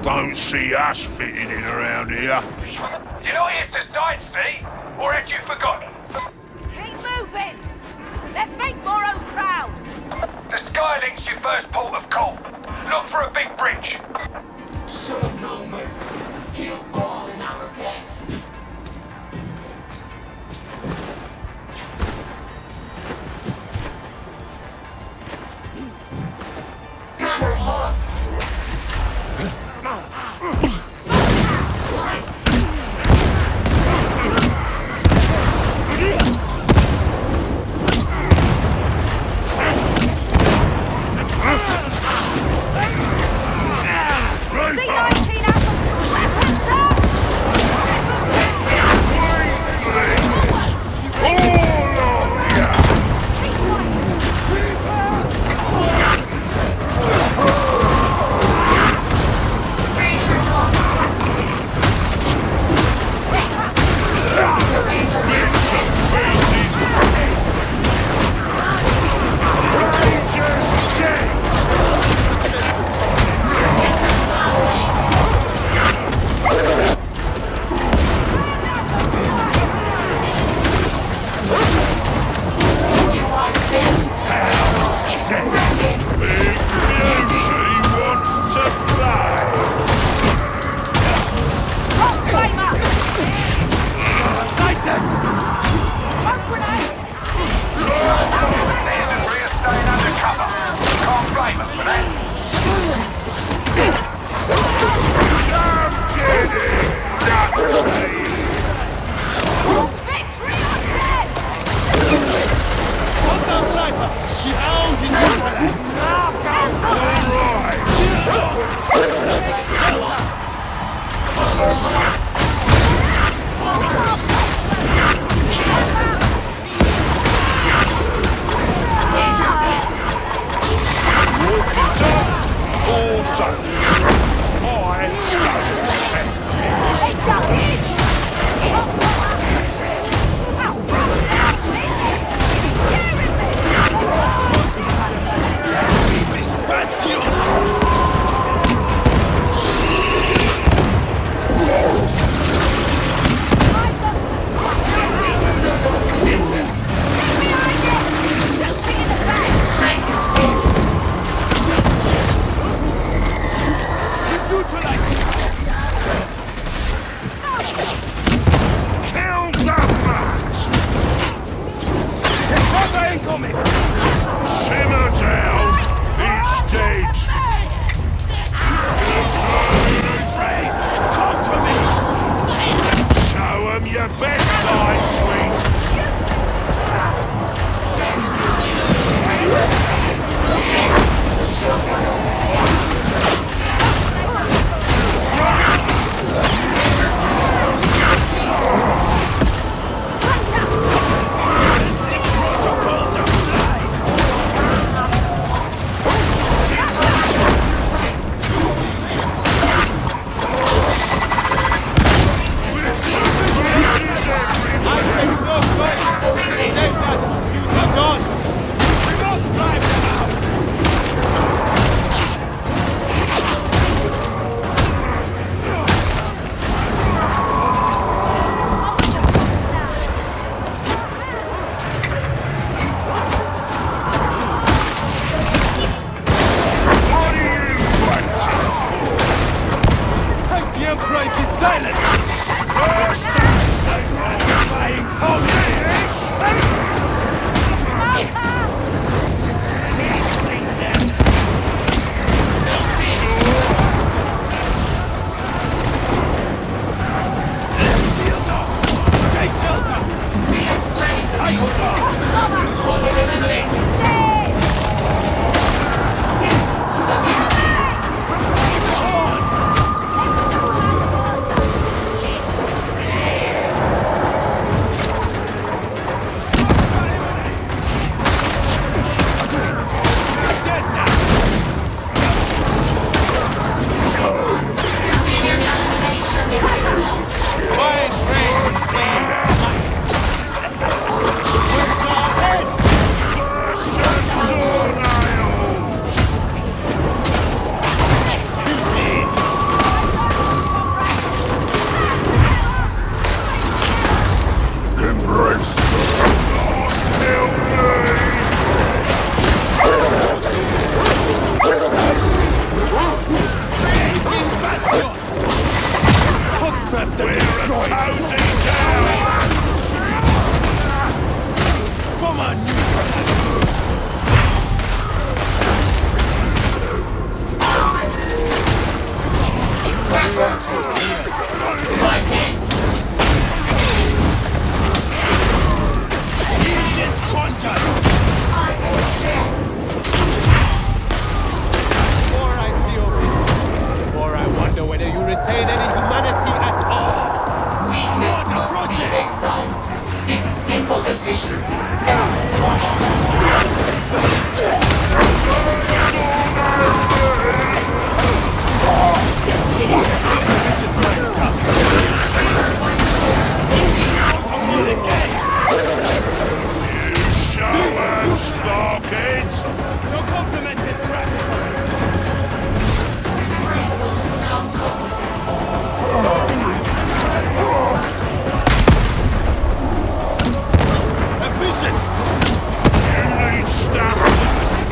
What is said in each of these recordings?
Don't see us fitting in around here. You're not here to sightsee, or had you forgotten? Keep moving! Let's make more own crowd! The Skylink's your first port of call. Look for a big bridge. Show no mercy. Kill all in our path. We're a county down! Come on, My thanks. Before I see you, before I wonder whether you retain any humanity at all. Weakness must be excised. This is simple efficiency. You show and stockings! Don't compliment his craft. Efficient! You need stuff!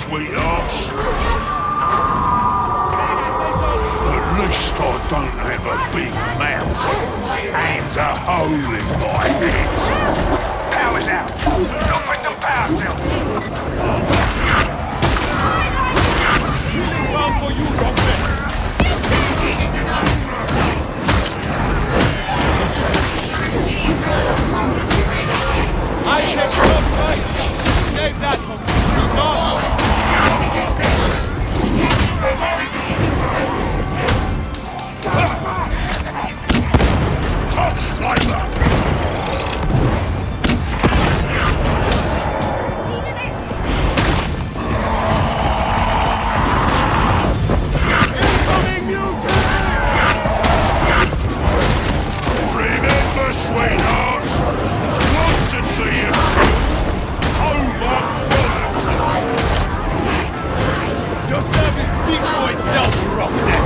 sweethearts. At least I don't have a big mouth and a hole in my head. Power's out. Look for some power cells. Well for you, Ogryn. I said stop right. Save that for me. You don't. Top sniper! Remember, sweethearts, quantity of over Your service speaks for itself, Roughneck.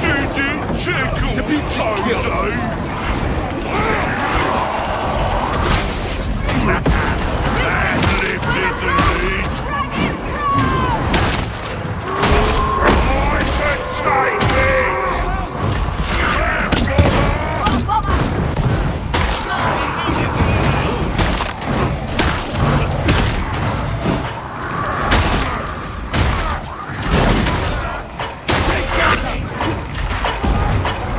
Did it tickle Toto? That lifted the lead. I can take it!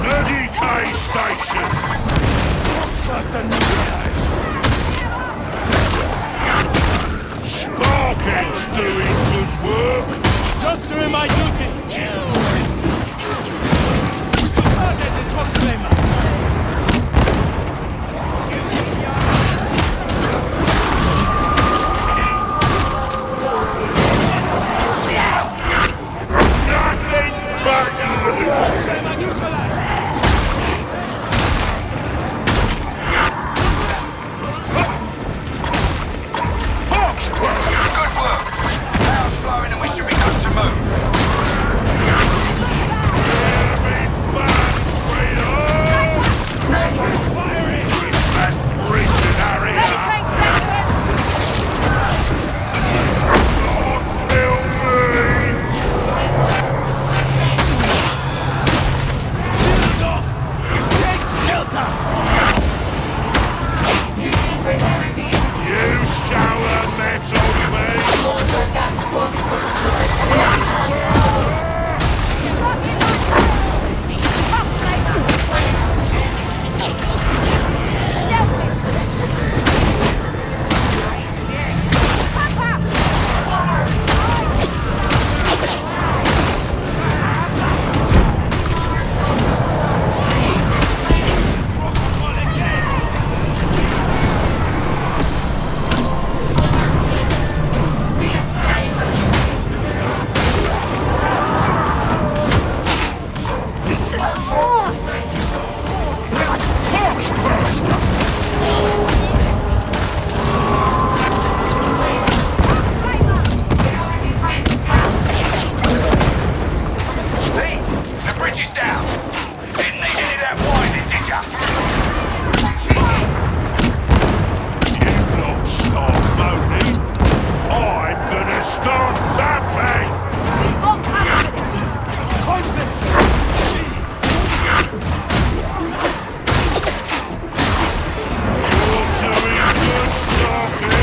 Medicaid station! Sparkhead's doing good work. Just doing my duties. We should target the top flamer. Nothing but Flamer neutralized. Good work. Power's flowing and we should be good to move. having fun, sweetheart! That bridge and hurry up! Kill me! You shower metal me! See? The bridge is down. Didn't need any of that winding, did ya? You lot start moaning, I'm gonna start zapping! You're doing good, Starkid!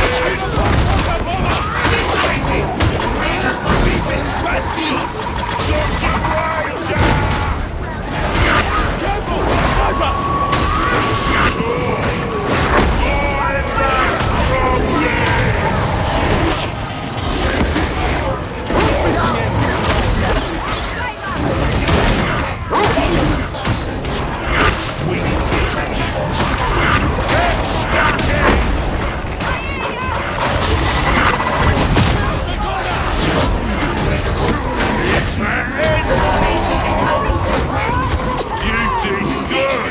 You did good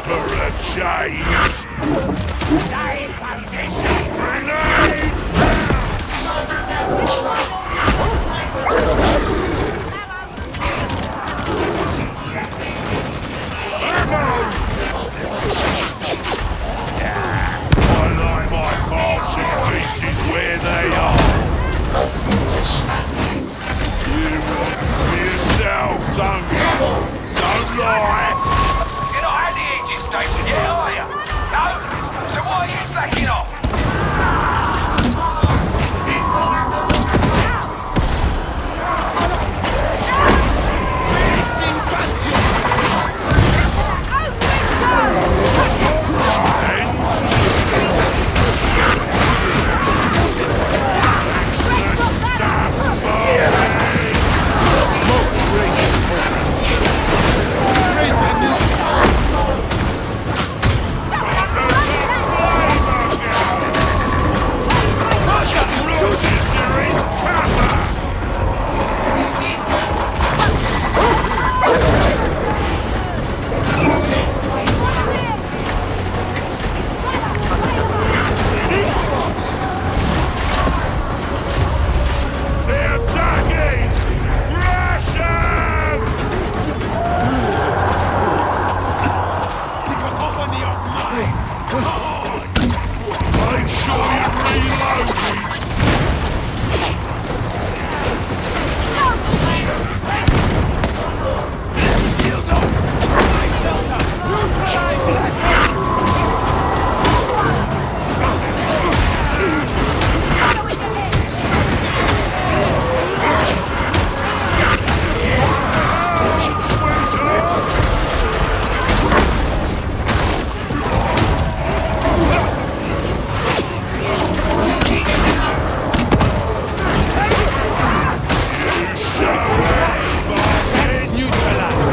for a change! Grenade! Make sure you reload it. Shield up! My shelter! Neutralize!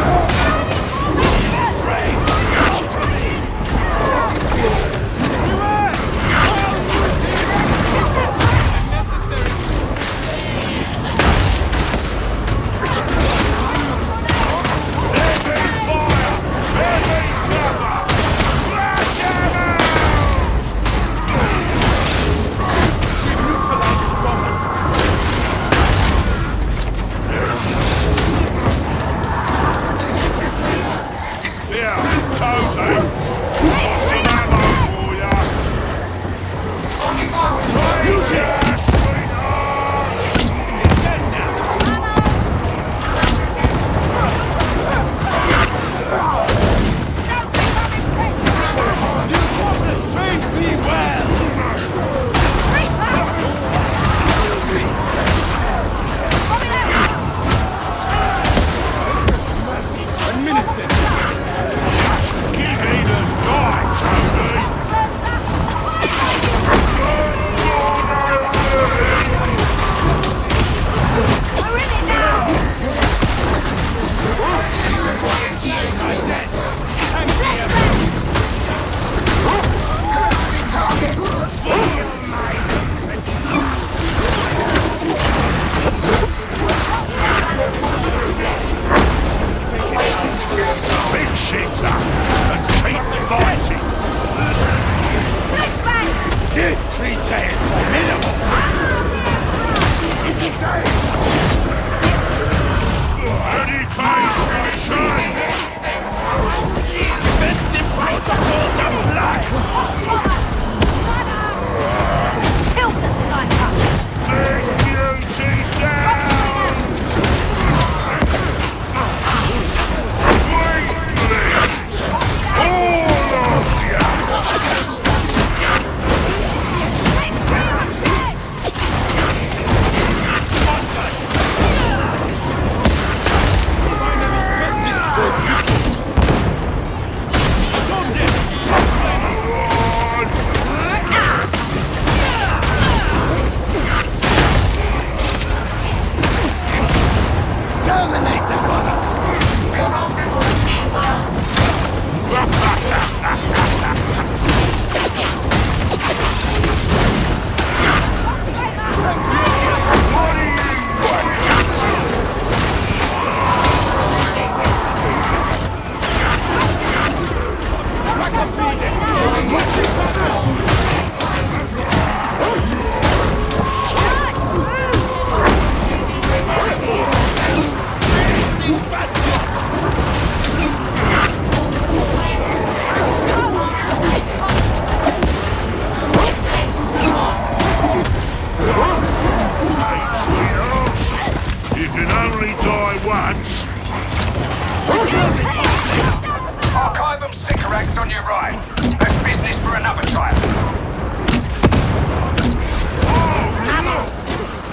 Archivum Sycorax on your right. That's business for another time.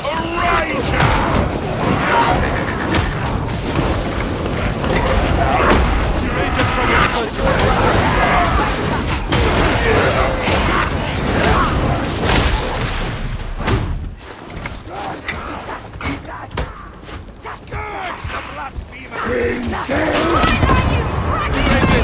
A ranger! Scourge the blasphemer! Bring down! Why are you frightening me?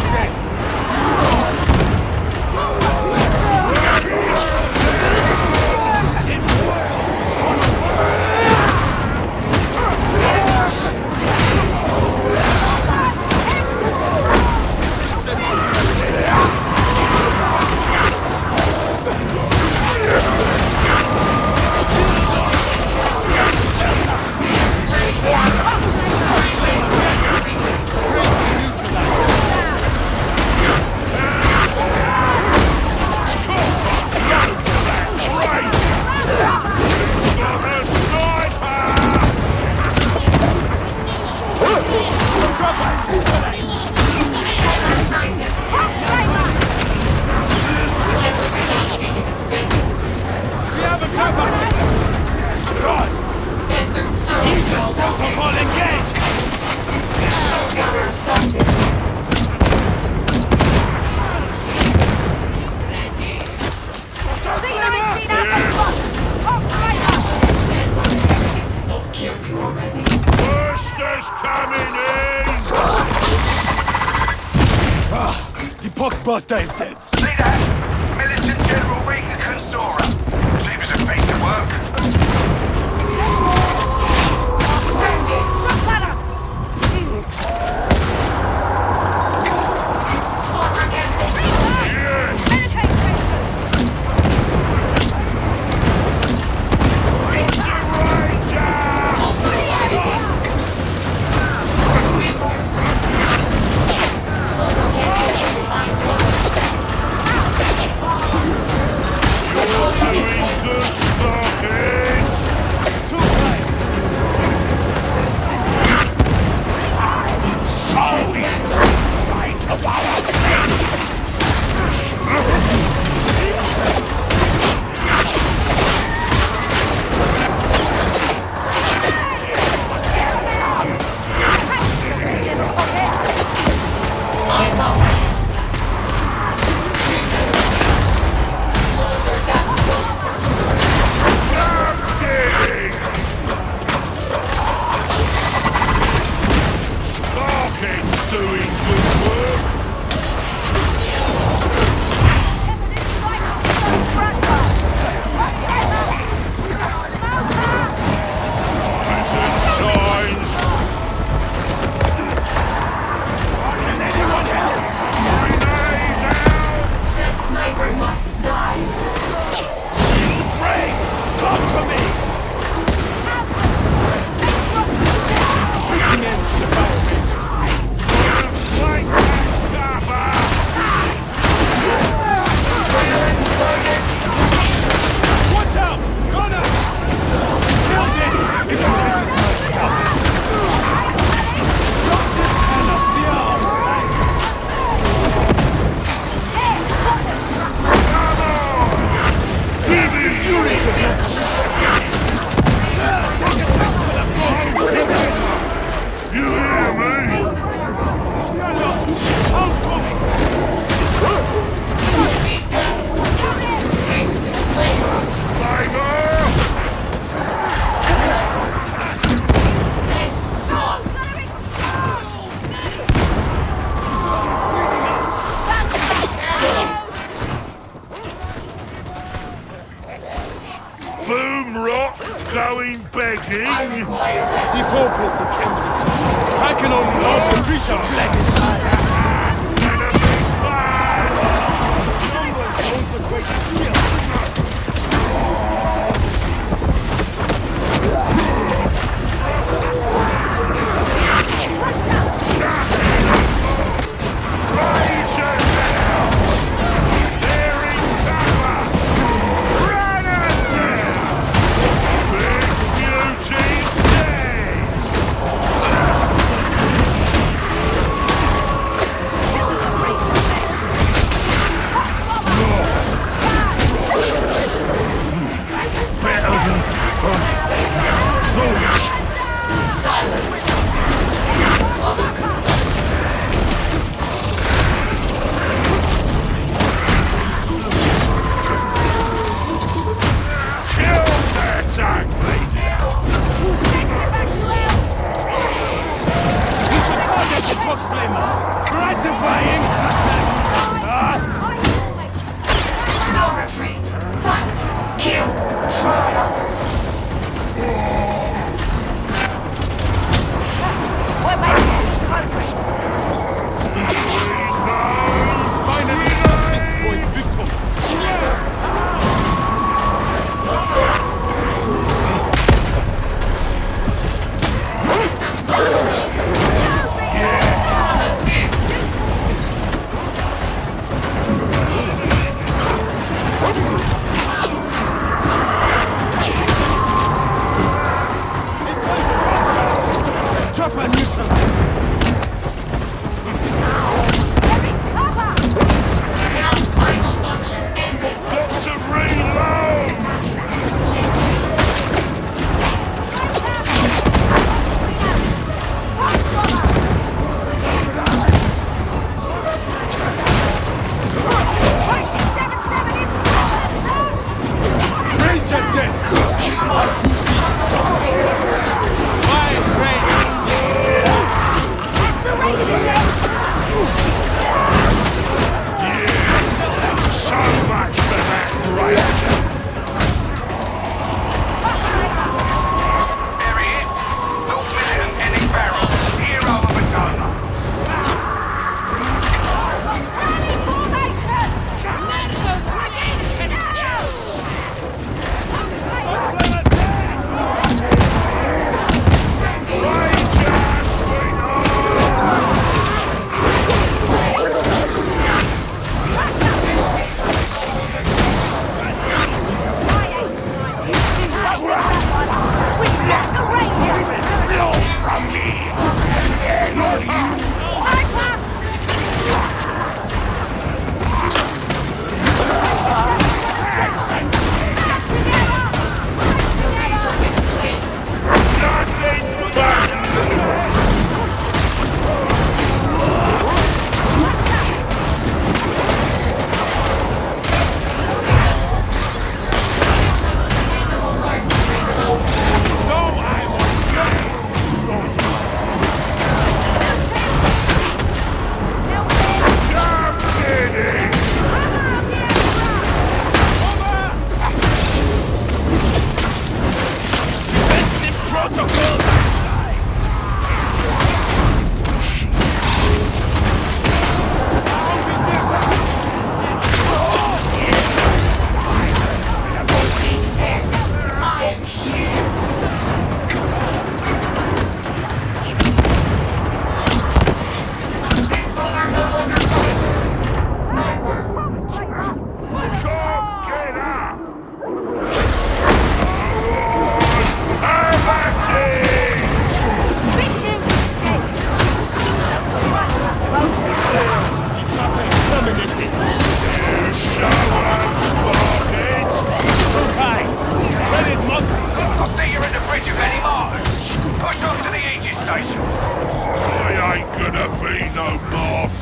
The poxbuster is dead. See that? Militant General Rika Consora. She was a piece of work. Going begging? The pulpit is empty. I can only hope to preach a blessed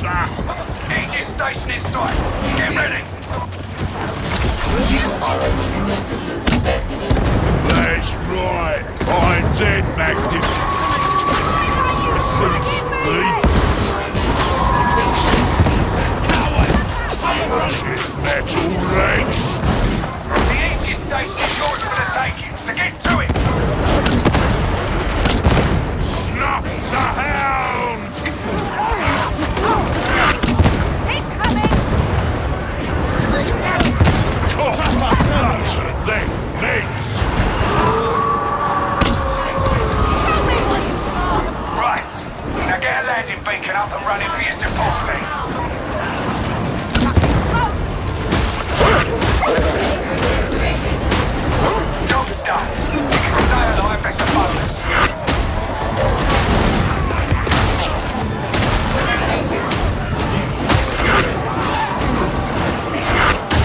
Aegis station in sight. Get ready. You are a magnificent specimen. That's right. I'm dead magnificent. Metal legs. The Aegis station is yours for the taking, so get to it. Snuff the hound! Incoming! Those are them legs! Show me what you've got! Right. Now get a landing beacon up and running for your support team. Job's done. You can stay alive, that's a bonus.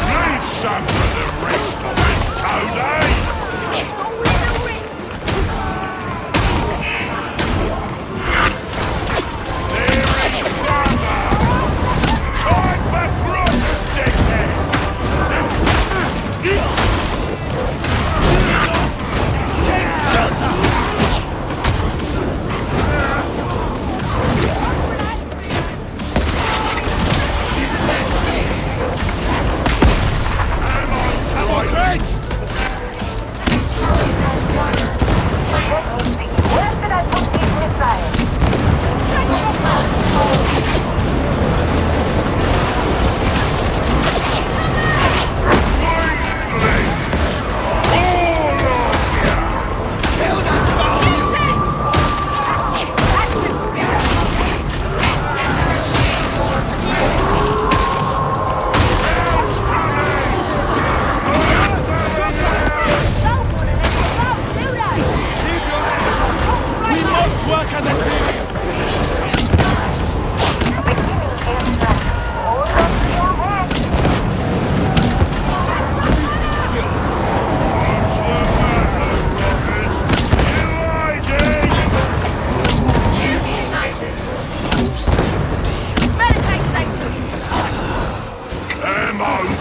Leave some for the rest of us, Toadie! It's all in the wrist! There is Brother! Time for Brooks, dickhead! Ammo!